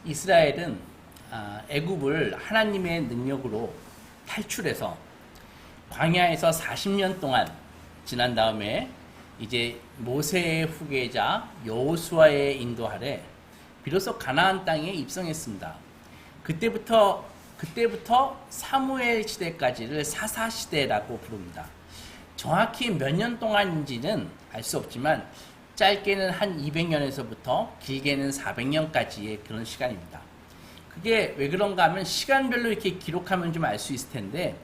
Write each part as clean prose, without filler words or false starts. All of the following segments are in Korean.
이스라엘은 애굽을 하나님의 능력으로 탈출해서 광야에서 40년 동안 지난 다음에 이제 모세의 후계자 여호수아의 인도 아래 비로소 가나안 땅에 입성했습니다. 그때부터 사무엘 시대까지를 사사 시대라고 부릅니다. 정확히 몇 년 동안인지는 알 수 없지만 짧게는 한 200년에서부터 길게는 400년까지의 그런 시간입니다. 그게 왜 그런가 하면 시간별로 이렇게 기록하면 좀 알 수 있을 텐데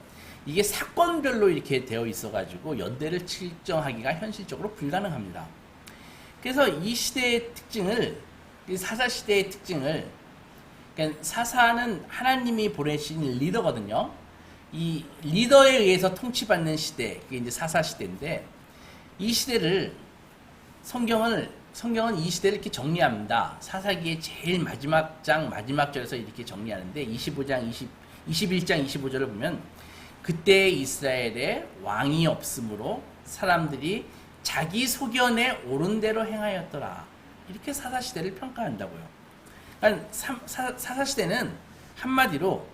이게 사건별로 이렇게 되어 있어가지고 연대를 측정하기가 현실적으로 불가능합니다. 그래서 이 시대의 특징을, 이 사사 시대의 특징을, 그러니까 사사는 하나님이 보내신 리더거든요. 이 리더에 의해서 통치받는 시대, 그게 이제 사사 시대인데 이 시대를 성경은 이 시대를 이렇게 정리합니다. 사사기의 제일 마지막 장 마지막 절에서 이렇게 정리하는데 21장 25절을 보면 그때 이스라엘에 왕이 없으므로 사람들이 자기 소견에 옳은 대로 행하였더라. 이렇게 사사시대를 평가한다고요. 그러니까 사사시대는 한마디로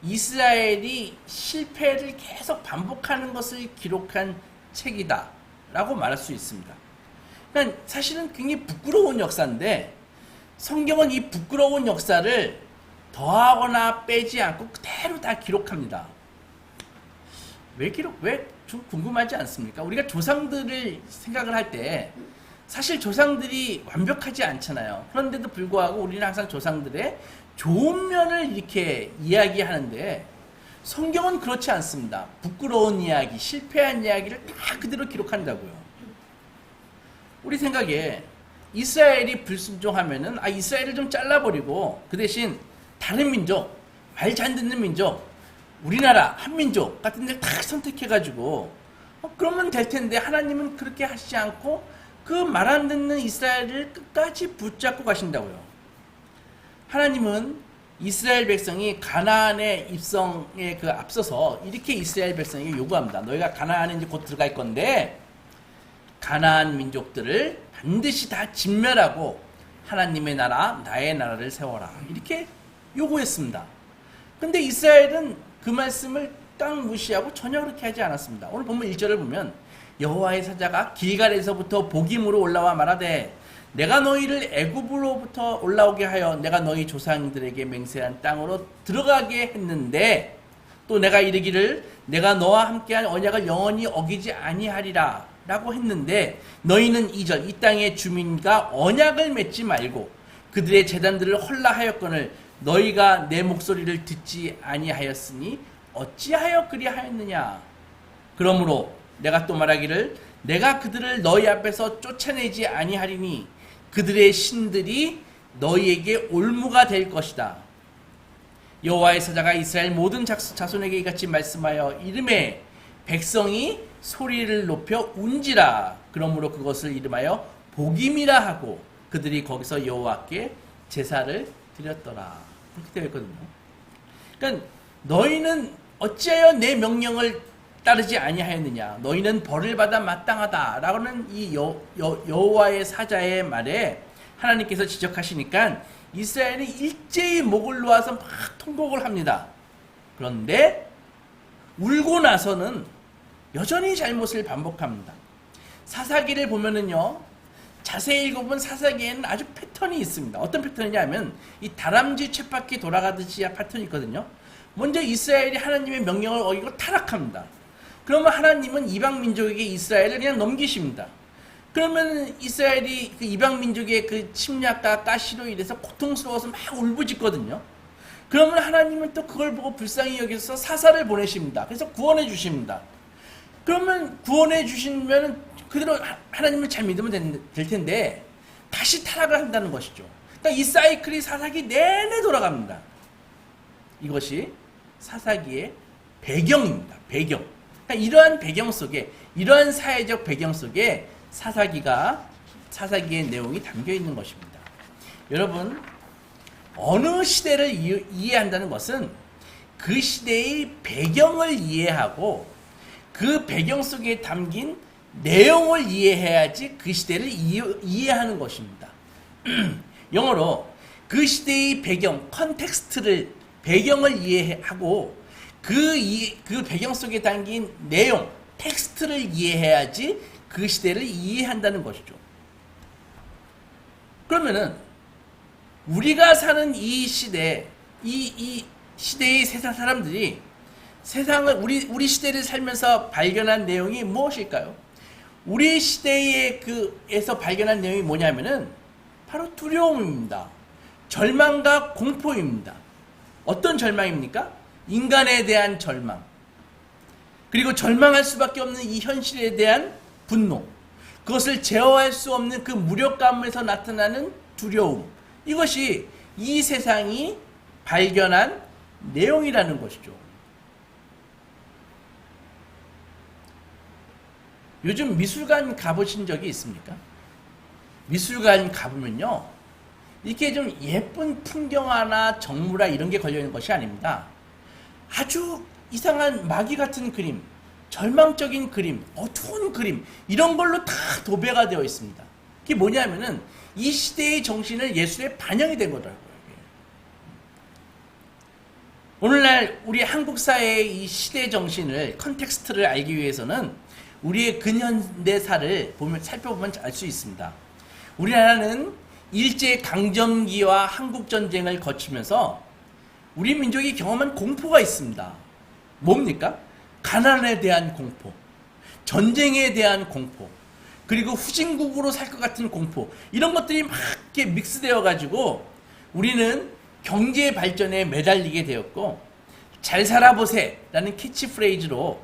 이스라엘이 실패를 계속 반복하는 것을 기록한 책이다 라고 말할 수 있습니다. 그러니까 사실은 굉장히 부끄러운 역사인데 성경은 이 부끄러운 역사를 더하거나 빼지 않고 그대로 다 기록합니다. 왜 좀 궁금하지 않습니까? 우리가 조상들을 생각을 할 때 사실 조상들이 완벽하지 않잖아요. 그런데도 불구하고 우리는 항상 조상들의 좋은 면을 이렇게 이야기하는데 성경은 그렇지 않습니다. 부끄러운 이야기, 실패한 이야기를 다 그대로 기록한다고요. 우리 생각에 이스라엘이 불순종하면은 이스라엘을 좀 잘라버리고 그 대신 다른 민족, 말 잘 듣는 민족, 우리나라 한민족 같은 데를 다 선택해가지고 그러면 될 텐데 하나님은 그렇게 하시지 않고 그 말 안 듣는 이스라엘을 끝까지 붙잡고 가신다고요. 하나님은 이스라엘 백성이 가나안의 입성에 앞서서 이렇게 이스라엘 백성에게 요구합니다. 너희가 가나안에 이제 곧 들어갈 건데 가나안 민족들을 반드시 다 진멸하고 하나님의 나라, 나의 나라를 세워라. 이렇게 요구했습니다. 근데 이스라엘은 그 말씀을 딱 무시하고 전혀 그렇게 하지 않았습니다. 오늘 보면 1절을 보면 여호와의 사자가 길갈에서부터 복임으로 올라와 말하되 내가 너희를 애굽으로부터 올라오게 하여 내가 너희 조상들에게 맹세한 땅으로 들어가게 했는데 또 내가 이르기를 내가 너와 함께한 언약을 영원히 어기지 아니하리라 라고 했는데 너희는 2절 이 땅의 주민과 언약을 맺지 말고 그들의 제단들을 헐라하였거늘 너희가 내 목소리를 듣지 아니하였으니 어찌하여 그리하였느냐. 그러므로 내가 또 말하기를 내가 그들을 너희 앞에서 쫓아내지 아니하리니 그들의 신들이 너희에게 올무가 될 것이다. 여호와의 사자가 이스라엘 모든 자손에게 이같이 말씀하여 이름에 백성이 소리를 높여 운지라. 그러므로 그것을 이름하여 복임이라 하고 그들이 거기서 여호와께 제사를 드렸더라. 그렇게 되어 있거든요. 그러니까 너희는 어찌하여 내 명령을 따르지 아니하였느냐. 너희는 벌을 받아 마땅하다라고는 이 여호와의 사자의 말에 하나님께서 지적하시니까 이스라엘이 일제히 목을 놓아서 막 통곡을 합니다. 그런데 울고 나서는 여전히 잘못을 반복합니다. 사사기를 보면은요, 자세히 읽어보면 사사기에는 아주 패턴이 있습니다. 어떤 패턴이냐면 이 다람쥐 쳇바퀴 돌아가듯이 패턴이 있거든요. 먼저 이스라엘이 하나님의 명령을 어기고 타락합니다. 그러면 하나님은 이방 민족에게 이스라엘을 그냥 넘기십니다. 그러면 이스라엘이 그 이방 민족의 그 침략과 가시로 인해서 고통스러워서 막 울부짖거든요. 그러면 하나님은 또 그걸 보고 불쌍히 여기서 사사를 보내십니다. 그래서 구원해 주십니다. 그러면 구원해 주시면 그대로 하나님을 잘 믿으면 될 텐데 다시 타락을 한다는 것이죠. 그러니까 이 사이클이 사사기 내내 돌아갑니다. 이것이 사사기의 배경입니다. 배경. 그러니까 이러한 배경 속에, 이러한 사회적 배경 속에 사사기의 내용이 담겨 있는 것입니다. 여러분, 어느 시대를 이해한다는 것은 그 시대의 배경을 이해하고 그 배경 속에 담긴 내용을 이해해야지 그 시대를 이해하는 것입니다. 영어로 그 시대의 배경, 배경을 이해하고 그 배경 속에 담긴 내용, 텍스트를 이해해야지 그 시대를 이해한다는 것이죠. 그러면은 우리가 사는 이 시대, 이 시대의 세상 사람들이 세상을 우리 시대를 살면서 발견한 내용이 무엇일까요? 우리 시대에서 발견한 내용이 뭐냐면은 바로 두려움입니다. 절망과 공포입니다. 어떤 절망입니까? 인간에 대한 절망. 그리고 절망할 수밖에 없는 이 현실에 대한 분노. 그것을 제어할 수 없는 그 무력감에서 나타나는 두려움. 이것이 이 세상이 발견한 내용이라는 것이죠. 요즘 미술관 가보신 적이 있습니까? 미술관 가보면요, 이렇게 좀 예쁜 풍경화나 정물화 이런 게 걸려있는 것이 아닙니다. 아주 이상한 마귀 같은 그림, 절망적인 그림, 어두운 그림, 이런 걸로 다 도배가 되어 있습니다. 그게 뭐냐면은 이 시대의 정신을 예술에 반영이 된 거더라고요. 오늘날 우리 한국 사회의 이 시대 정신을, 컨텍스트를 알기 위해서는 우리의 근현대사를 살펴보면 알 수 있습니다. 우리나라는 일제 강점기와 한국 전쟁을 거치면서 우리 민족이 경험한 공포가 있습니다. 뭡니까? 가난에 대한 공포, 전쟁에 대한 공포, 그리고 후진국으로 살 것 같은 공포, 이런 것들이 막 이렇게 믹스되어 가지고 우리는 경제 발전에 매달리게 되었고, 잘 살아보세 라는 캐치프레이즈로,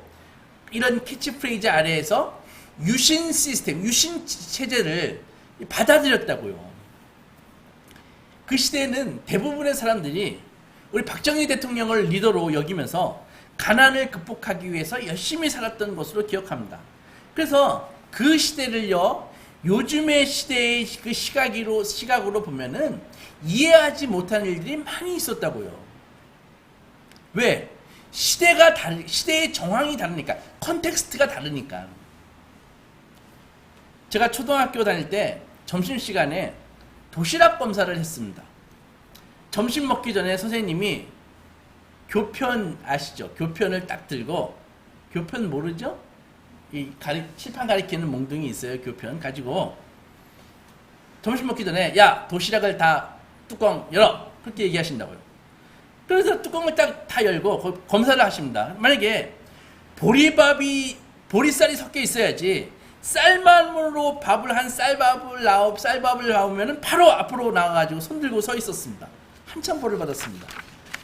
이런 캐치프레이즈 아래에서 유신 시스템, 유신 체제를 받아들였다고요. 그 시대에는 대부분의 사람들이 우리 박정희 대통령을 리더로 여기면서 가난을 극복하기 위해서 열심히 살았던 것으로 기억합니다. 그래서 그 시대를요, 요즘의 시대의 그 시각으로 보면은 이해하지 못하는 일들이 많이 있었다고요. 왜? 시대의 정황이 다르니까, 컨텍스트가 다르니까. 제가 초등학교 다닐 때 점심시간에 도시락 검사를 했습니다. 점심 먹기 전에 선생님이 교편 아시죠? 교편을 딱 들고, 교편 모르죠? 칠판 가리키는 몽둥이 있어요. 교편 가지고 점심 먹기 전에, 야, 도시락을 다 뚜껑 열어, 그렇게 얘기하신다고요. 그래서 뚜껑을 딱 다 열고 검사를 하십니다. 만약에 보리쌀이 섞여 있어야지, 쌀만으로 밥을 한 쌀밥을 나오면은 바로 앞으로 나와가지고 손 들고 서 있었습니다. 한참 벌을 받았습니다.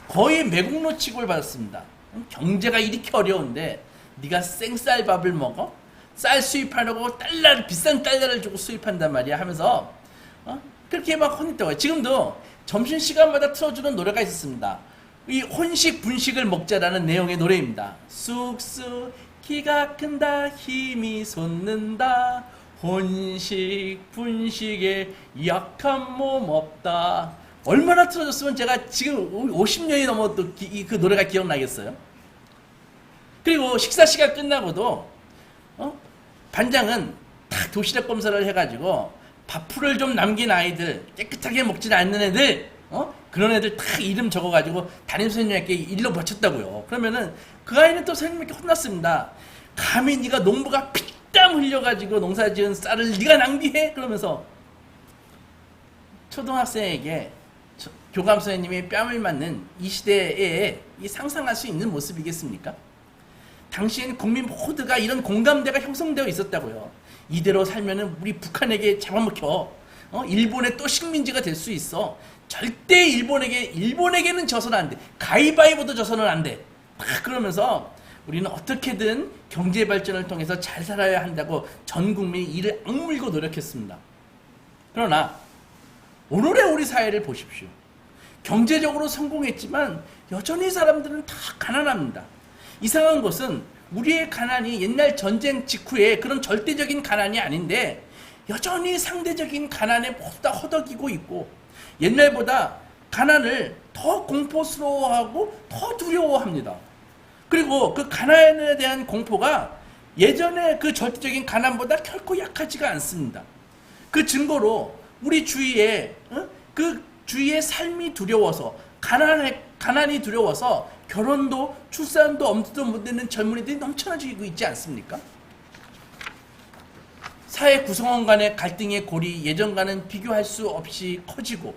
거의 매국노 취급을 받았습니다. 경제가 이렇게 어려운데 네가 생쌀밥을 먹어? 쌀 수입하려고 비싼 달러를 주고 수입한단 말이야 하면서 그렇게 막 혼냈다고요. 지금도 점심시간마다 틀어주는 노래가 있었습니다. 이 혼식 분식을 먹자라는 내용의 노래입니다. 쑥쑥 키가 큰다 힘이 솟는다 혼식 분식에 약한 몸 없다. 얼마나 틀어줬으면 제가 지금 50년이 넘어도 그 노래가 기억나겠어요? 그리고 식사 시간 끝나고도 반장은 딱 도시락 검사를 해가지고 밥풀을 좀 남긴 아이들, 깨끗하게 먹지 않는 애들, 그런 애들 딱 이름 적어가지고 담임 선생님에게 일로 바쳤다고요. 그러면은 그 아이는 또 선생님께 혼났습니다. 감히 네가 농부가 피땀 흘려가지고 농사지은 쌀을 네가 낭비해? 그러면서 초등학생에게 교감 선생님이 뺨을 맞는 이 시대에 상상할 수 있는 모습이겠습니까? 당시엔 국민 모두가 이런 공감대가 형성되어 있었다고요. 이대로 살면은 우리 북한에게 잡아먹혀 일본의 또 식민지가 될 수 있어. 절대 일본에게는 져서는 안 돼. 가위바위보도 져서는 안 돼. 막 그러면서 우리는 어떻게든 경제 발전을 통해서 잘 살아야 한다고 전 국민이 이를 악물고 노력했습니다. 그러나 오늘의 우리 사회를 보십시오. 경제적으로 성공했지만 여전히 사람들은 다 가난합니다. 이상한 것은 우리의 가난이 옛날 전쟁 직후에 그런 절대적인 가난이 아닌데 여전히 상대적인 가난에 보다 허덕이고 있고, 옛날보다 가난을 더 공포스러워하고 더 두려워합니다. 그리고 그 가난에 대한 공포가 예전의 그 절대적인 가난보다 결코 약하지가 않습니다. 그 증거로 우리 주위에 그 주위의 삶이 두려워서 가난이 두려워서 결혼도 출산도 엄두도 못 내는 젊은이들이 넘쳐나지고 있지 않습니까? 사회 구성원 간의 갈등의 골이 예전과는 비교할 수 없이 커지고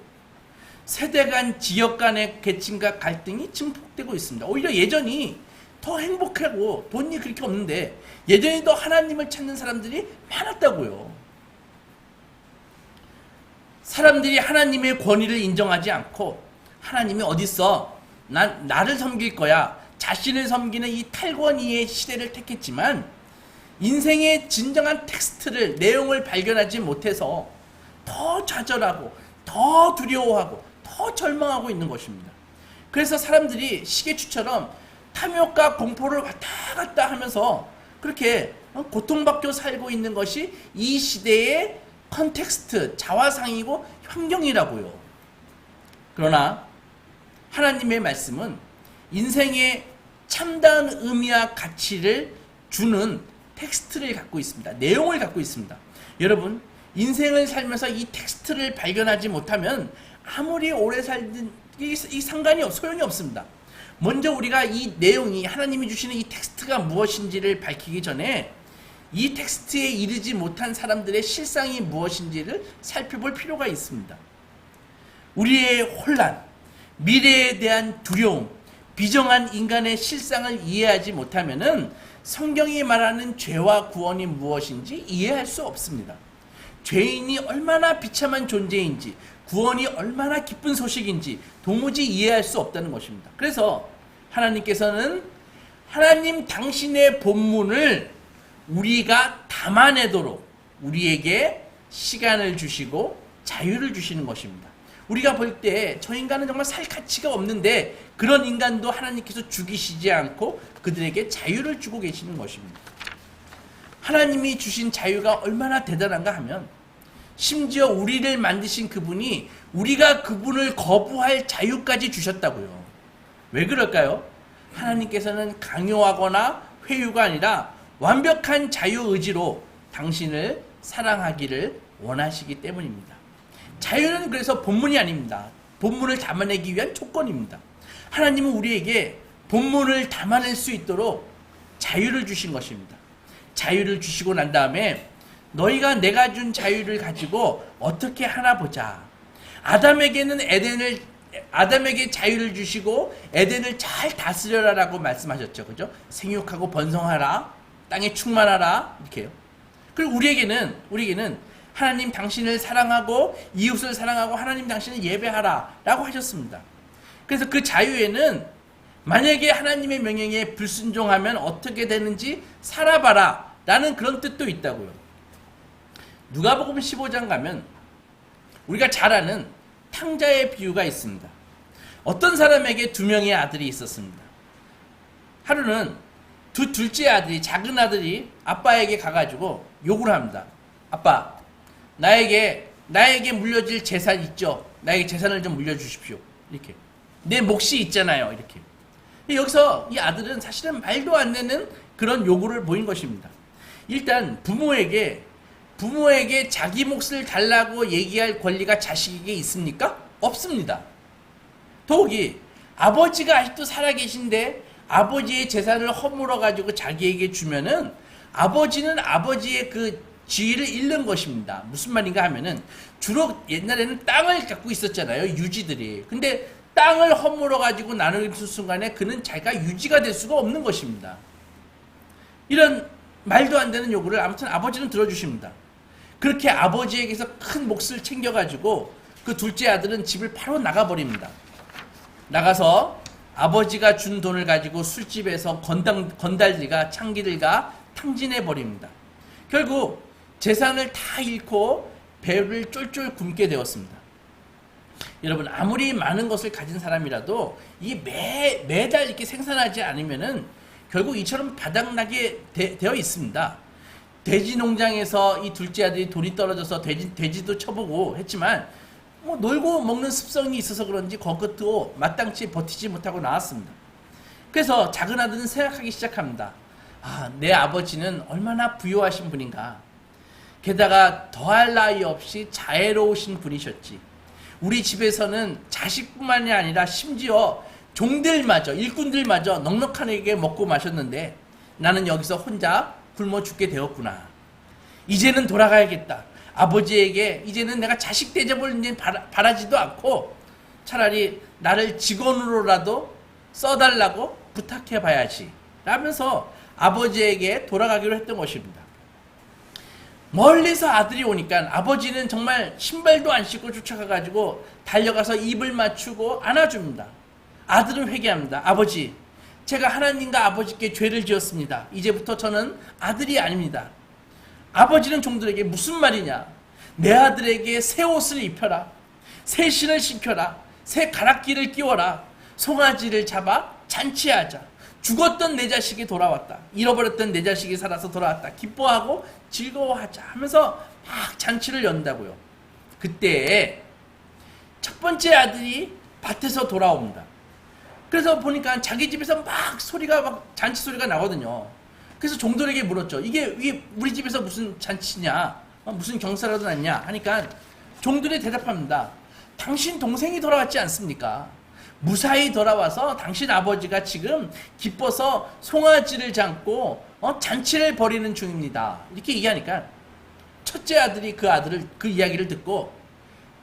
세대 간 지역 간의 계층과 갈등이 증폭되고 있습니다. 오히려 예전이 더 행복하고 돈이 그렇게 없는데 예전이 더 하나님을 찾는 사람들이 많았다고요. 사람들이 하나님의 권위를 인정하지 않고 하나님이 어딨어? 나를 섬길 거야. 자신을 섬기는 이 탈권위의 시대를 택했지만 인생의 진정한 텍스트를 내용을 발견하지 못해서 더 좌절하고 더 두려워하고 더 절망하고 있는 것입니다. 그래서 사람들이 시계추처럼 탐욕과 공포를 왔다 갔다 하면서 그렇게 고통받고 살고 있는 것이 이 시대의 컨텍스트, 자화상이고 환경이라고요. 그러나 하나님의 말씀은 인생의 참다운 의미와 가치를 주는 텍스트를 갖고 있습니다. 내용을 갖고 있습니다. 여러분, 인생을 살면서 이 텍스트를 발견하지 못하면 아무리 오래 살든 이 상관이 소용이 없습니다. 먼저 우리가 이 내용이 하나님이 주시는 이 텍스트가 무엇인지를 밝히기 전에 이 텍스트에 이르지 못한 사람들의 실상이 무엇인지를 살펴볼 필요가 있습니다. 우리의 혼란, 미래에 대한 두려움, 비정한 인간의 실상을 이해하지 못하면은 성경이 말하는 죄와 구원이 무엇인지 이해할 수 없습니다. 죄인이 얼마나 비참한 존재인지, 구원이 얼마나 기쁜 소식인지 도무지 이해할 수 없다는 것입니다. 그래서 하나님께서는 하나님 당신의 본문을 우리가 담아내도록 우리에게 시간을 주시고 자유를 주시는 것입니다. 우리가 볼 때 저 인간은 정말 살 가치가 없는데 그런 인간도 하나님께서 죽이시지 않고 그들에게 자유를 주고 계시는 것입니다. 하나님이 주신 자유가 얼마나 대단한가 하면 심지어 우리를 만드신 그분이 우리가 그분을 거부할 자유까지 주셨다고요. 왜 그럴까요? 하나님께서는 강요하거나 회유가 아니라 완벽한 자유의지로 당신을 사랑하기를 원하시기 때문입니다. 자유는 그래서 본문이 아닙니다. 본문을 담아내기 위한 조건입니다. 하나님은 우리에게 본문을 담아낼 수 있도록 자유를 주신 것입니다. 자유를 주시고 난 다음에 너희가 내가 준 자유를 가지고 어떻게 하나 보자. 아담에게 자유를 주시고 에덴을 잘 다스려라라고 말씀하셨죠. 그죠? 생육하고 번성하라. 땅에 충만하라. 이렇게요. 그리고 우리에게는 하나님 당신을 사랑하고 이웃을 사랑하고 하나님 당신을 예배하라 라고 하셨습니다. 그래서 그 자유에는 만약에 하나님의 명령에 불순종하면 어떻게 되는지 살아봐라 라는 그런 뜻도 있다고요. 누가복음 15장 가면 우리가 잘 아는 탕자의 비유가 있습니다. 어떤 사람에게 두 명의 아들이 있었습니다. 하루는 둘째 아들이, 작은 아들이 아빠에게 가가지고 욕을 합니다. 아빠, 나에게 물려질 재산 있죠? 나에게 재산을 좀 물려주십시오. 이렇게. 내 몫이 있잖아요. 이렇게. 여기서 이 아들은 사실은 말도 안 되는 그런 요구를 보인 것입니다. 일단 부모에게 자기 몫을 달라고 얘기할 권리가 자식에게 있습니까? 없습니다. 더욱이 아버지가 아직도 살아계신데 아버지의 재산을 허물어 가지고 자기에게 주면은 아버지는 아버지의 그 지위를 잃는 것입니다. 무슨 말인가 하면은 주로 옛날에는 땅을 갖고 있었잖아요. 유지들이. 근데 땅을 허물어 가지고 나누는 순간에 그는 자기가 유지가 될 수가 없는 것입니다. 이런 말도 안 되는 요구를 아무튼 아버지는 들어주십니다. 그렇게 아버지에게서 큰 몫을 챙겨가지고 그 둘째 아들은 집을 바로 나가버립니다. 나가서 아버지가 준 돈을 가지고 술집에서 건달들과 창기들과 탕진해버립니다. 결국 재산을 다 잃고 배를 쫄쫄 굶게 되었습니다. 여러분, 아무리 많은 것을 가진 사람이라도 이 매달 이렇게 생산하지 않으면은 결국 이처럼 바닥나게 되어 있습니다. 돼지 농장에서 이 둘째 아들이 돈이 떨어져서 돼지도 쳐보고 했지만 뭐 놀고 먹는 습성이 있어서 그런지 그것도 마땅치 버티지 못하고 나왔습니다. 그래서 작은 아들은 생각하기 시작합니다. 내 아버지는 얼마나 부유하신 분인가. 게다가 더할 나위 없이 자애로우신 분이셨지. 우리 집에서는 자식뿐만이 아니라 심지어 종들마저, 일꾼들마저 넉넉하게 먹고 마셨는데 나는 여기서 혼자 굶어 죽게 되었구나. 이제는 돌아가야겠다. 아버지에게 이제는 내가 자식 대접을 이제 바라지도 않고 차라리 나를 직원으로라도 써달라고 부탁해 봐야지 라면서 아버지에게 돌아가기로 했던 것입니다. 멀리서 아들이 오니까 아버지는 정말 신발도 안 신고 쫓아가가지고 달려가서 입을 맞추고 안아줍니다. 아들은 회개합니다. 아버지, 제가 하나님과 아버지께 죄를 지었습니다. 이제부터 저는 아들이 아닙니다. 아버지는 종들에게 무슨 말이냐? 내 아들에게 새 옷을 입혀라. 새 신을 신겨라. 새 가락기를 끼워라. 송아지를 잡아 잔치하자. 죽었던 내 자식이 돌아왔다. 잃어버렸던 내 자식이 살아서 돌아왔다. 기뻐하고 즐거워하자 하면서 막 잔치를 연다고요. 그때 첫 번째 아들이 밭에서 돌아옵니다. 그래서 보니까 자기 집에서 막 소리가 막 잔치 소리가 나거든요. 그래서 종들에게 물었죠. 이게 우리 집에서 무슨 잔치냐? 무슨 경사라도 났냐? 하니까 종들이 대답합니다. 당신 동생이 돌아왔지 않습니까? 무사히 돌아와서 당신 아버지가 지금 기뻐서 송아지를 잡고 잔치를 벌이는 중입니다. 이렇게 얘기하니까 첫째 아들이 그 이야기를 듣고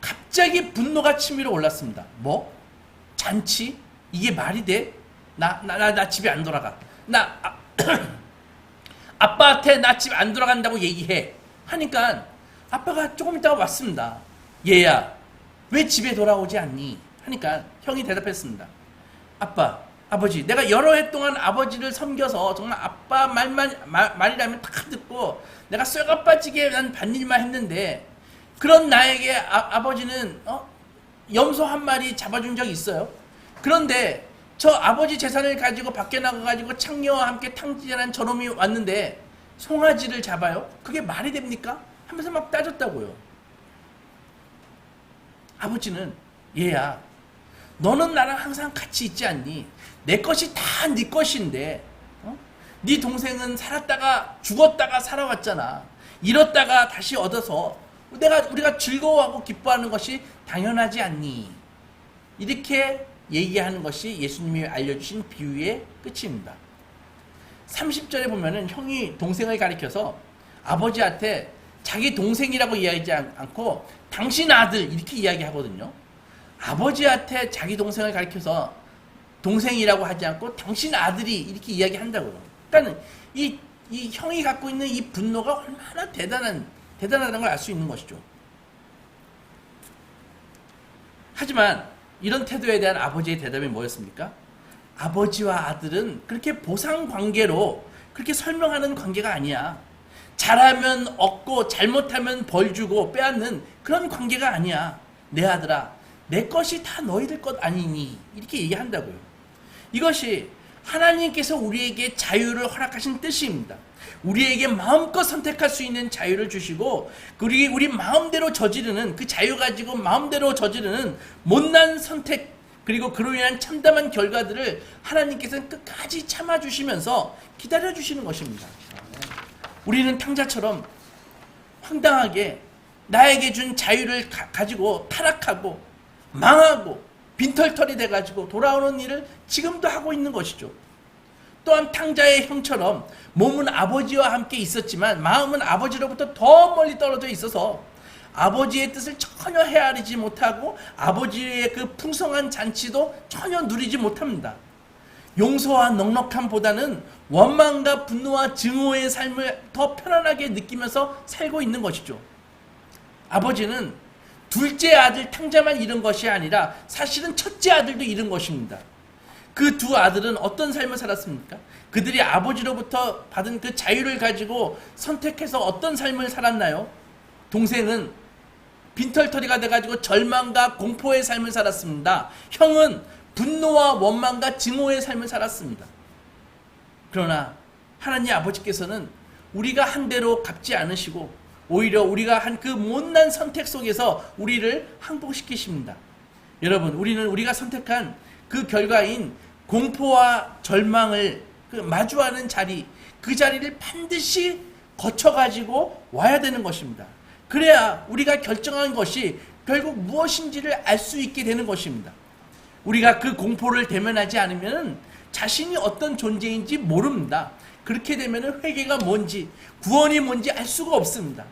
갑자기 분노가 치밀어 올랐습니다. 뭐? 잔치? 이게 말이 돼? 나 집에 안 돌아가. 아빠한테 나 집 안 돌아간다고 얘기해. 하니까 아빠가 조금 있다가 왔습니다. 얘야, 왜 집에 돌아오지 않니? 하니까 형이 대답했습니다. 아버지, 내가 여러 해 동안 아버지를 섬겨서 정말 아빠 말이라면 다 듣고 내가 쇠가 빠지게 난 반일만 했는데 그런 나에게 아버지는 염소 한 마리 잡아준 적이 있어요. 그런데 저 아버지 재산을 가지고 밖에 나가가지고 창녀와 함께 탕진한 저놈이 왔는데 송아지를 잡아요? 그게 말이 됩니까? 하면서 막 따졌다고요. 아버지는 얘야, 너는 나랑 항상 같이 있지 않니? 내 것이 다 네 것인데 네 동생은 살았다가 죽었다가 살아왔잖아. 잃었다가 다시 얻어서 우리가 즐거워하고 기뻐하는 것이 당연하지 않니? 이렇게 얘기하는 것이 예수님이 알려주신 비유의 끝입니다. 30절에 보면은 형이 동생을 가리켜서 아버지한테 자기 동생이라고 이야기하지 않고 당신 아들 이렇게 이야기하거든요. 아버지한테 자기 동생을 가리켜서 동생이라고 하지 않고 당신 아들이 이렇게 이야기한다고요. 그러니까 이 형이 갖고 있는 이 분노가 얼마나 대단하다는 걸 알 수 있는 것이죠. 하지만 이런 태도에 대한 아버지의 대답이 뭐였습니까? 아버지와 아들은 그렇게 보상 관계로 그렇게 설명하는 관계가 아니야. 잘하면 얻고 잘못하면 벌 주고 빼앗는 그런 관계가 아니야. 내 아들아, 내 것이 다 너희들 것 아니니? 이렇게 얘기한다고요. 이것이 하나님께서 우리에게 자유를 허락하신 뜻입니다. 우리에게 마음껏 선택할 수 있는 자유를 주시고 우리 마음대로 저지르는 그 자유 가지고 마음대로 저지르는 못난 선택 그리고 그로 인한 참담한 결과들을 하나님께서는 끝까지 참아주시면서 기다려주시는 것입니다. 우리는 탕자처럼 황당하게 나에게 준 자유를 가지고 타락하고 망하고 빈털털이 돼가지고 돌아오는 일을 지금도 하고 있는 것이죠. 또한 탕자의 형처럼 몸은 아버지와 함께 있었지만 마음은 아버지로부터 더 멀리 떨어져 있어서 아버지의 뜻을 전혀 헤아리지 못하고 아버지의 그 풍성한 잔치도 전혀 누리지 못합니다. 용서와 넉넉함보다는 원망과 분노와 증오의 삶을 더 편안하게 느끼면서 살고 있는 것이죠. 아버지는 둘째 아들 탕자만 잃은 것이 아니라 사실은 첫째 아들도 잃은 것입니다. 그 두 아들은 어떤 삶을 살았습니까? 그들이 아버지로부터 받은 그 자유를 가지고 선택해서 어떤 삶을 살았나요? 동생은 빈털터리가 돼가지고 절망과 공포의 삶을 살았습니다. 형은 분노와 원망과 증오의 삶을 살았습니다. 그러나 하나님 아버지께서는 우리가 한 대로 갚지 않으시고 오히려 우리가 한 그 못난 선택 속에서 우리를 항복시키십니다. 여러분, 우리가 선택한 그 결과인 공포와 절망을 마주하는 자리, 그 자리를 반드시 거쳐가지고 와야 되는 것입니다. 그래야 우리가 결정한 것이 결국 무엇인지를 알 수 있게 되는 것입니다. 우리가 그 공포를 대면하지 않으면 자신이 어떤 존재인지 모릅니다. 그렇게 되면 회개가 뭔지, 구원이 뭔지 알 수가 없습니다.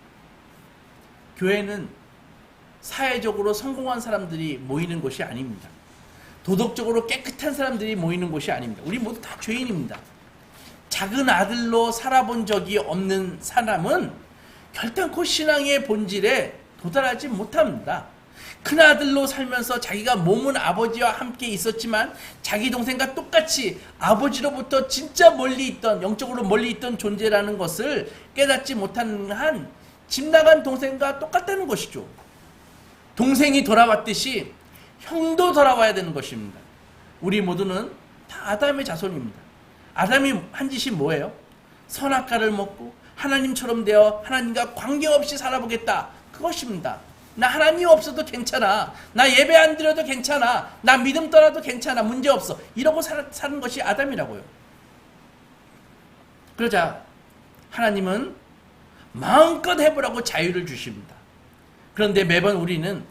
교회는 사회적으로 성공한 사람들이 모이는 곳이 아닙니다. 도덕적으로 깨끗한 사람들이 모이는 곳이 아닙니다. 우리 모두 다 죄인입니다. 작은 아들로 살아본 적이 없는 사람은 결단코 신앙의 본질에 도달하지 못합니다. 큰아들로 살면서 자기가 몸은 아버지와 함께 있었지만 자기 동생과 똑같이 아버지로부터 진짜 멀리 있던, 영적으로 멀리 있던 존재라는 것을 깨닫지 못한 한 집 나간 동생과 똑같다는 것이죠. 동생이 돌아왔듯이 형도 돌아와야 되는 것입니다. 우리 모두는 다 아담의 자손입니다. 아담이 한 짓이 뭐예요? 선악과를 먹고 하나님처럼 되어 하나님과 관계없이 살아보겠다. 그것입니다. 나 하나님 없어도 괜찮아. 나 예배 안 드려도 괜찮아. 나 믿음 떠나도 괜찮아. 문제없어. 이러고 사는 것이 아담이라고요. 그러자 하나님은 마음껏 해보라고 자유를 주십니다. 그런데 매번 우리는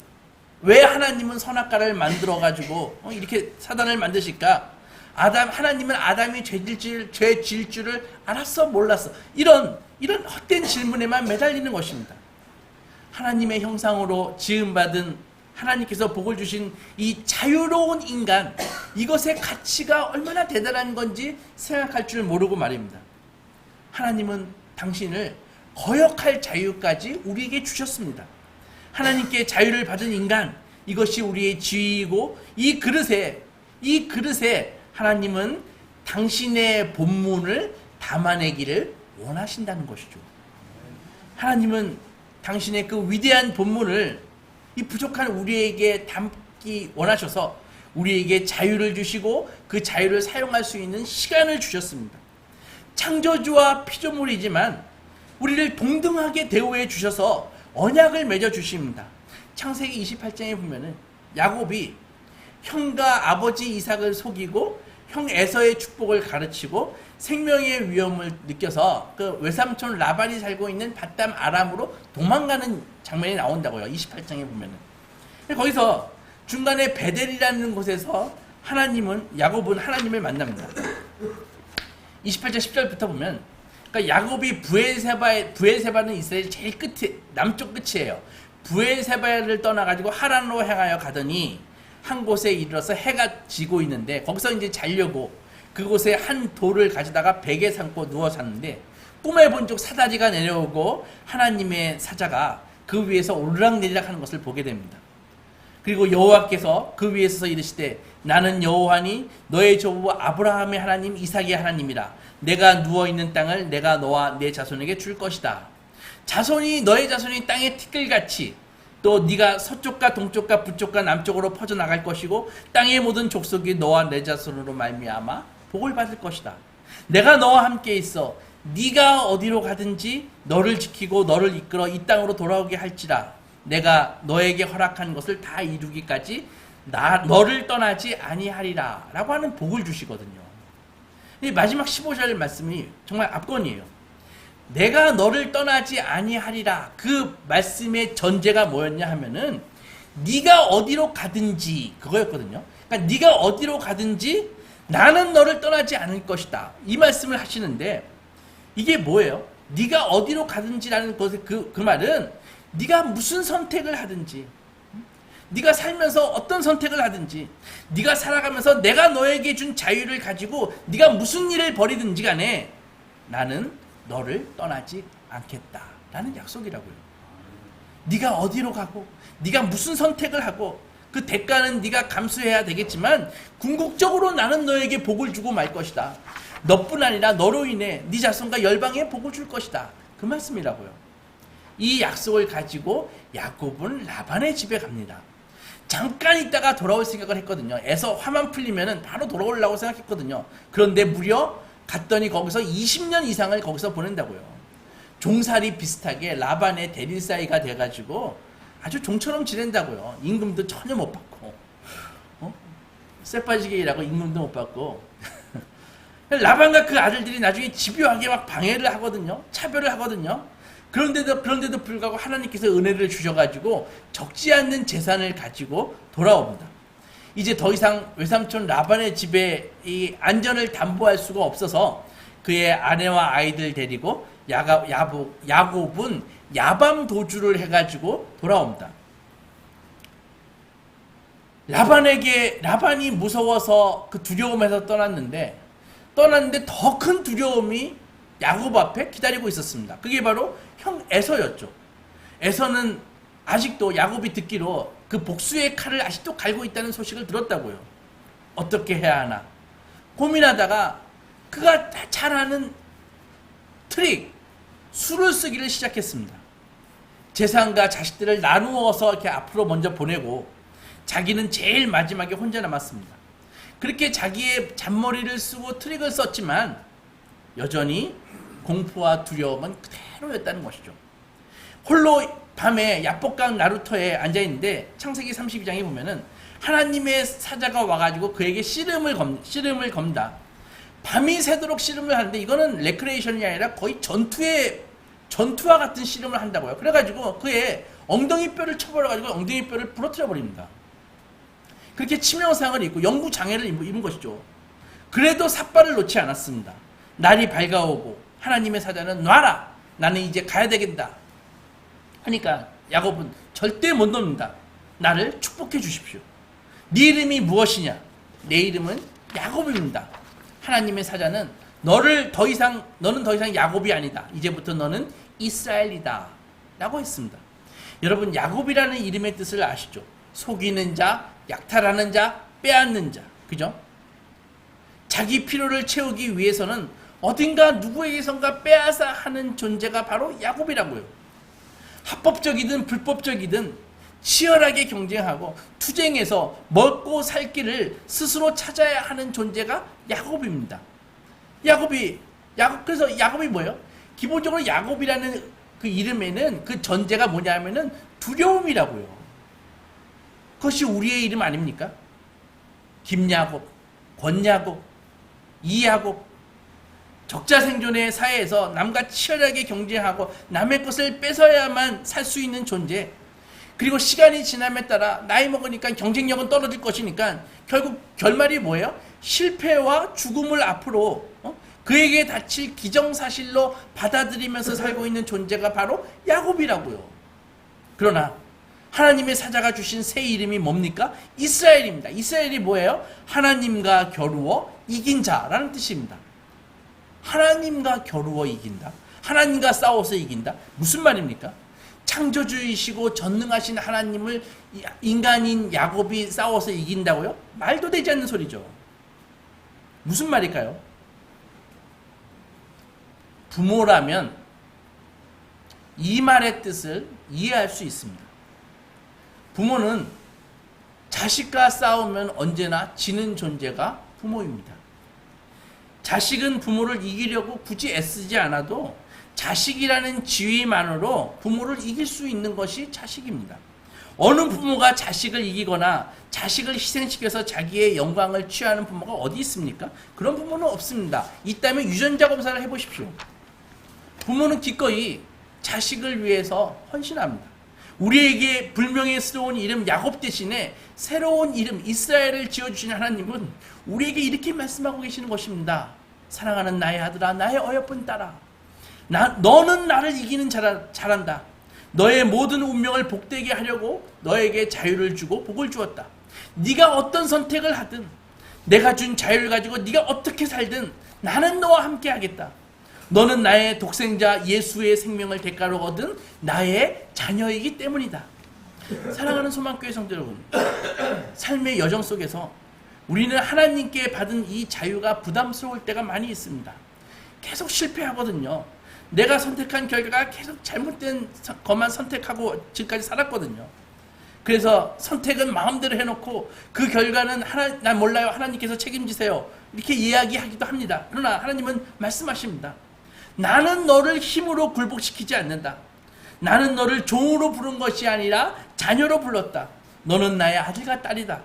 왜 하나님은 선악과를 만들어가지고 이렇게 사단을 만드실까? 하나님은 아담이 죄 질 줄을 알았어? 몰랐어? 이런 헛된 질문에만 매달리는 것입니다. 하나님의 형상으로 지음받은 하나님께서 복을 주신 이 자유로운 인간, 이것의 가치가 얼마나 대단한 건지 생각할 줄 모르고 말입니다. 하나님은 당신을 거역할 자유까지 우리에게 주셨습니다. 하나님께 자유를 받은 인간, 이것이 우리의 지위이고 이 그릇에 하나님은 당신의 본문을 담아내기를 원하신다는 것이죠. 하나님은 당신의 그 위대한 본문을 이 부족한 우리에게 담기 원하셔서 우리에게 자유를 주시고 그 자유를 사용할 수 있는 시간을 주셨습니다. 창조주와 피조물이지만 우리를 동등하게 대우해 주셔서 언약을 맺어 주십니다. 창세기 28장에 보면은 야곱이 형과 아버지 이삭을 속이고 형 에서의 축복을 가르치고 생명의 위험을 느껴서 그 외삼촌 라반이 살고 있는 밧담 아람으로 도망가는 장면이 나온다고요. 28장에 보면은. 거기서 중간에 베델이라는 곳에서 야곱은 하나님을 만납니다. 28장 10절부터 보면 그러니까 야곱이 부엘세바는 이스라엘 제일 끝에, 남쪽 끝이에요. 부엘세바를 떠나가지고 하란으로 향하여 가더니 한 곳에 이르러서 해가 지고 있는데 거기서 이제 자려고 그곳에 한 돌을 가져다가 베개 삼고 누워 잤는데 꿈에 본 적 사다리가 내려오고 하나님의 사자가 그 위에서 오르락내리락 하는 것을 보게 됩니다. 그리고 여호와께서 그 위에 서서 이르시되 나는 여호와니 너의 조부 아브라함의 하나님 이삭의 하나님이라. 내가 누워있는 땅을 내가 너와 내 자손에게 줄 것이다. 너의 자손이 땅의 티끌같이 또 네가 서쪽과 동쪽과 북쪽과 남쪽으로 퍼져나갈 것이고 땅의 모든 족속이 너와 내 자손으로 말미암아 복을 받을 것이다. 내가 너와 함께 있어 네가 어디로 가든지 너를 지키고 너를 이끌어 이 땅으로 돌아오게 할지라. 내가 너에게 허락한 것을 다 이루기까지 너를 떠나지 아니하리라 라고 하는 복을 주시거든요. 이 마지막 15절 말씀이 정말 압권이에요. 내가 너를 떠나지 아니하리라. 그 말씀의 전제가 뭐였냐 하면은 네가 어디로 가든지 그거였거든요. 그러니까 네가 어디로 가든지 나는 너를 떠나지 않을 것이다. 이 말씀을 하시는데 이게 뭐예요? 네가 어디로 가든지라는 것의 그 말은 네가 무슨 선택을 하든지 네가 살면서 어떤 선택을 하든지 네가 살아가면서 내가 너에게 준 자유를 가지고 네가 무슨 일을 벌이든지 간에 나는 너를 떠나지 않겠다라는 약속이라고요. 네가 어디로 가고 네가 무슨 선택을 하고 그 대가는 네가 감수해야 되겠지만 궁극적으로 나는 너에게 복을 주고 말 것이다. 너뿐 아니라 너로 인해 네 자손과 열방에 복을 줄 것이다. 그 말씀이라고요. 이 약속을 가지고 야곱은 라반의 집에 갑니다. 잠깐 있다가 돌아올 생각을 했거든요. 에서 화만 풀리면 바로 돌아오려고 생각했거든요. 그런데 무려 갔더니 거기서 20년 이상을 거기서 보낸다고요. 종살이 비슷하게 라반의 대릴사이가 돼가지고 아주 종처럼 지낸다고요. 임금도 전혀 못 받고 쇠빠지게 일하고 임금도 못 받고 라반과 그 아들들이 나중에 집요하게 막 방해를 하거든요. 차별을 하거든요. 그런데도 불구하고 하나님께서 은혜를 주셔가지고 적지 않는 재산을 가지고 돌아옵니다. 이제 더 이상 외삼촌 라반의 집에 이 안전을 담보할 수가 없어서 그의 아내와 아이들 데리고 야곱은 야밤 도주를 해가지고 돌아옵니다. 라반이 무서워서 그 두려움에서 떠났는데 더 큰 두려움이 야곱 앞에 기다리고 있었습니다. 그게 바로 형 에서였죠. 에서는 아직도 야곱이 듣기로 그 복수의 칼을 아직도 갈고 있다는 소식을 들었다고요. 어떻게 해야 하나 고민하다가 그가 잘 아는 트릭, 수를 쓰기를 시작했습니다. 재산과 자식들을 나누어서 이렇게 앞으로 먼저 보내고 자기는 제일 마지막에 혼자 남았습니다. 그렇게 자기의 잔머리를 쓰고 트릭을 썼지만 여전히 공포와 두려움은 그대로였다는 것이죠. 홀로 밤에 야복강 나루터에 앉아있는데 창세기 32장에 보면은 하나님의 사자가 와가지고 그에게 씨름을 겁니다. 밤이 새도록 씨름을 하는데 이거는 레크레이션이 아니라 거의 전투와 같은 씨름을 한다고요. 그래가지고 그의 엉덩이뼈를 쳐버려가지고 엉덩이뼈를 부러뜨려 버립니다. 그렇게 치명상을 입고 영구 장애를 입은 것이죠. 그래도 삿발을 놓지 않았습니다. 날이 밝아오고 하나님의 사자는 놔라, 나는 이제 가야 되겠다 하니까 야곱은 절대 못 놓는다. 나를 축복해 주십시오. 네 이름이 무엇이냐? 내 이름은 야곱입니다. 하나님의 사자는 너는 더 이상 야곱이 아니다. 이제부터 너는 이스라엘이다 라고 했습니다. 여러분, 야곱이라는 이름의 뜻을 아시죠? 속이는 자, 약탈하는 자, 빼앗는 자. 그죠? 자기 필요를 채우기 위해서는 어딘가 누구에게선가 빼앗아 하는 존재가 바로 야곱이라고요. 합법적이든 불법적이든 치열하게 경쟁하고 투쟁해서 먹고 살 길을 스스로 찾아야 하는 존재가 야곱입니다. 그래서 야곱이 뭐예요? 기본적으로 야곱이라는 그 이름에는 그 전제가 뭐냐면은 두려움이라고요. 그것이 우리의 이름 아닙니까? 김야곱, 권야곱, 이야곱. 적자생존의 사회에서 남과 치열하게 경쟁하고 남의 것을 뺏어야만 살 수 있는 존재. 그리고 시간이 지남에 따라 나이 먹으니까 경쟁력은 떨어질 것이니까 결국 결말이 뭐예요? 실패와 죽음을 앞으로 그에게 닥칠 기정사실로 받아들이면서 살고 있는 존재가 바로 야곱이라고요. 그러나 하나님의 사자가 주신 새 이름이 뭡니까? 이스라엘입니다. 이스라엘이 뭐예요? 하나님과 겨루어 이긴 자라는 뜻입니다. 하나님과 겨루어 이긴다? 하나님과 싸워서 이긴다? 무슨 말입니까? 창조주이시고 전능하신 하나님을 인간인 야곱이 싸워서 이긴다고요? 말도 되지 않는 소리죠. 무슨 말일까요? 부모라면 이 말의 뜻을 이해할 수 있습니다. 부모는 자식과 싸우면 언제나 지는 존재가 부모입니다. 자식은 부모를 이기려고 굳이 애쓰지 않아도 자식이라는 지위만으로 부모를 이길 수 있는 것이 자식입니다. 어느 부모가 자식을 이기거나 자식을 희생시켜서 자기의 영광을 취하는 부모가 어디 있습니까? 그런 부모는 없습니다. 있다면 유전자 검사를 해보십시오. 부모는 기꺼이 자식을 위해서 헌신합니다. 우리에게 불명예스러운 이름 야곱 대신에 새로운 이름 이스라엘을 지어주신 하나님은 우리에게 이렇게 말씀하고 계시는 것입니다. 사랑하는 나의 아들아, 나의 어여쁜 딸아, 너는 나를 이기는 자란다. 너의 모든 운명을 복되게 하려고 너에게 자유를 주고 복을 주었다. 네가 어떤 선택을 하든 내가 준 자유를 가지고 네가 어떻게 살든 나는 너와 함께 하겠다. 너는 나의 독생자 예수의 생명을 대가로 얻은 나의 자녀이기 때문이다. 사랑하는 소망교회 성도 여러분, 삶의 여정 속에서 우리는 하나님께 받은 이 자유가 부담스러울 때가 많이 있습니다. 계속 실패하거든요. 내가 선택한 결과가 계속 잘못된 것만 선택하고 지금까지 살았거든요. 그래서 선택은 마음대로 해놓고 그 결과는 난 몰라요, 하나님께서 책임지세요, 이렇게 이야기하기도 합니다. 그러나 하나님은 말씀하십니다. 나는 너를 힘으로 굴복시키지 않는다. 나는 너를 종으로 부른 것이 아니라 자녀로 불렀다. 너는 나의 아들과 딸이다.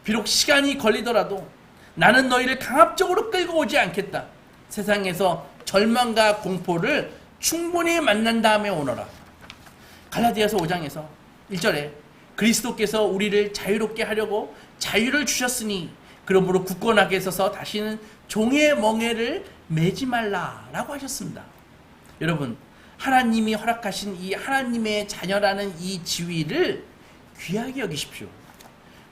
비록 시간이 걸리더라도 나는 너희를 강압적으로 끌고 오지 않겠다. 세상에서 절망과 공포를 충분히 만난 다음에 오너라. 갈라디아서 5장에서 1절에 그리스도께서 우리를 자유롭게 하려고 자유를 주셨으니 그러므로 굳건하게 서서 다시는 종의 멍에를 매지 말라라고 하셨습니다. 여러분, 하나님이 허락하신 이 하나님의 자녀라는 이 지위를 귀하게 여기십시오.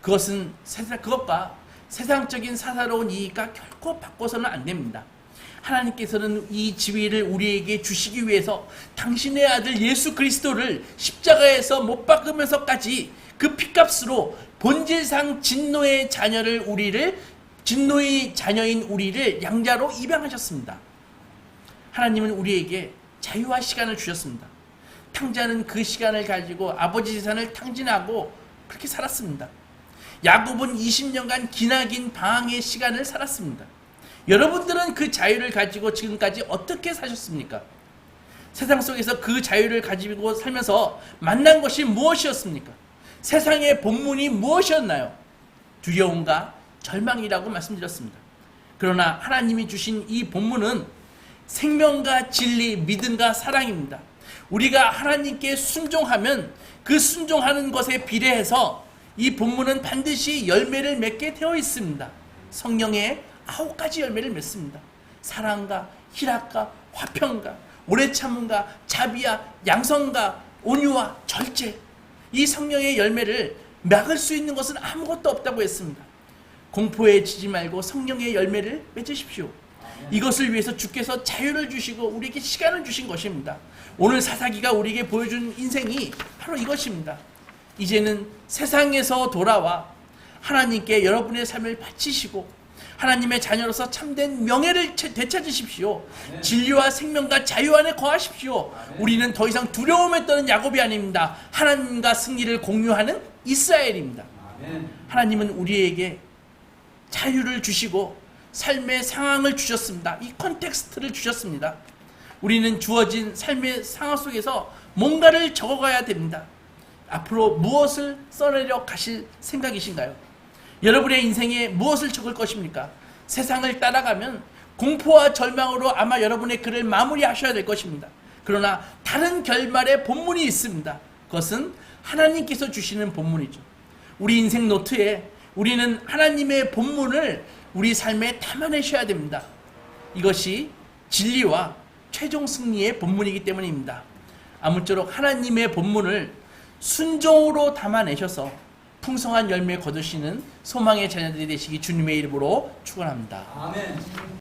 그것과 세상적인 사사로운 이익과 결코 바꿔서는 안 됩니다. 하나님께서는 이 지위를 우리에게 주시기 위해서 당신의 아들 예수 그리스도를 십자가에서 못 박으면서까지 그 피값으로 본질상 진노의 자녀인 우리를 양자로 입양하셨습니다. 하나님은 우리에게 자유와 시간을 주셨습니다. 탕자는 그 시간을 가지고 아버지 재산을 탕진하고 그렇게 살았습니다. 야곱은 20년간 기나긴 방황의 시간을 살았습니다. 여러분들은 그 자유를 가지고 지금까지 어떻게 사셨습니까? 세상 속에서 그 자유를 가지고 살면서 만난 것이 무엇이었습니까? 세상의 본문이 무엇이었나요? 두려움과 절망이라고 말씀드렸습니다. 그러나 하나님이 주신 이 본문은 생명과 진리, 믿음과 사랑입니다. 우리가 하나님께 순종하면 그 순종하는 것에 비례해서 이 본문은 반드시 열매를 맺게 되어 있습니다. 성령의 9가지 열매를 맺습니다. 사랑과 희락과 화평과 오래 참음과 자비와 양성과 온유와 절제, 이 성령의 열매를 막을 수 있는 것은 아무것도 없다고 했습니다. 공포에 지지 말고 성령의 열매를 맺으십시오. 이것을 위해서 주께서 자유를 주시고 우리에게 시간을 주신 것입니다. 오늘 사사기가 우리에게 보여준 인생이 바로 이것입니다. 이제는 세상에서 돌아와 하나님께 여러분의 삶을 바치시고 하나님의 자녀로서 참된 명예를 되찾으십시오. 진리와 생명과 자유 안에 거하십시오. 우리는 더 이상 두려움에 떠는 야곱이 아닙니다. 하나님과 승리를 공유하는 이스라엘입니다. 하나님은 우리에게 자유를 주시고 삶의 상황을 주셨습니다. 이 컨텍스트를 주셨습니다. 우리는 주어진 삶의 상황 속에서 뭔가를 적어가야 됩니다. 앞으로 무엇을 써내려 가실 생각이신가요? 여러분의 인생에 무엇을 적을 것입니까? 세상을 따라가면 공포와 절망으로 아마 여러분의 글을 마무리하셔야 될 것입니다. 그러나 다른 결말의 본문이 있습니다. 그것은 하나님께서 주시는 본문이죠. 우리 인생 노트에 우리는 하나님의 본문을 우리 삶에 담아내셔야 됩니다. 이것이 진리와 최종 승리의 본문이기 때문입니다. 아무쪼록 하나님의 본문을 순종으로 담아내셔서 풍성한 열매 거두시는 소망의 자녀들이 되시기 주님의 이름으로 축원합니다. 아멘.